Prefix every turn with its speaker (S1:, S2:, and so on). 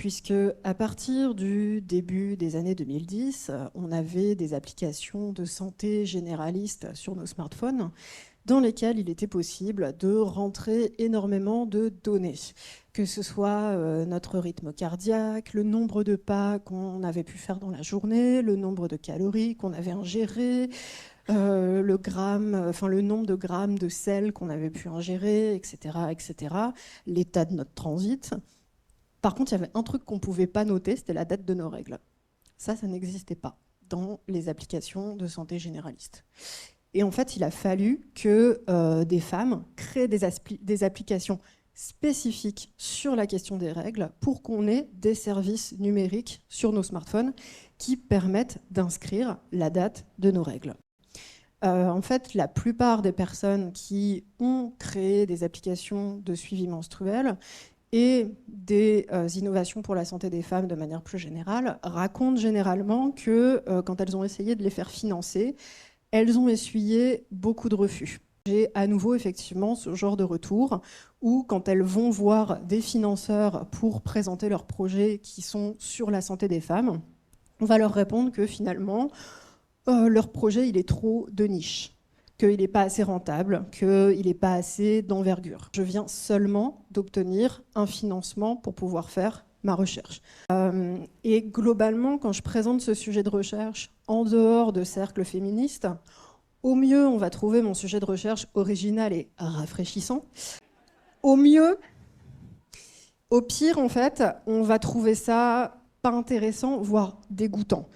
S1: puisque à partir du début des années 2010, on avait des applications de santé généralistes sur nos smartphones dans lesquelles il était possible de rentrer énormément de données, que ce soit notre rythme cardiaque, le nombre de pas qu'on avait pu faire dans la journée, le nombre de calories qu'on avait ingérées, le nombre de grammes de sel qu'on avait pu ingérer, etc., etc., l'état de notre transit. Par contre, il y avait un truc qu'on ne pouvait pas noter, c'était la date de nos règles. Ça n'existait pas dans les applications de santé généraliste. Et en fait, il a fallu que des femmes créent des applications spécifiques sur la question des règles pour qu'on ait des services numériques sur nos smartphones qui permettent d'inscrire la date de nos règles. En fait, la plupart des personnes qui ont créé des applications de suivi menstruel et des innovations pour la santé des femmes de manière plus générale racontent généralement que quand elles ont essayé de les faire financer, elles ont essuyé beaucoup de refus. J'ai à nouveau effectivement ce genre de retour où quand elles vont voir des financeurs pour présenter leurs projets qui sont sur la santé des femmes, on va leur répondre que finalement, leur projet il est trop de niche, qu'il n'est pas assez rentable, qu'il n'est pas assez d'envergure. Je viens seulement d'obtenir un financement pour pouvoir faire ma recherche. Et globalement, quand je présente ce sujet de recherche en dehors de cercles féministes, au mieux, on va trouver mon sujet de recherche original et rafraîchissant. Au mieux, au pire, en fait, on va trouver ça pas intéressant, voire dégoûtant.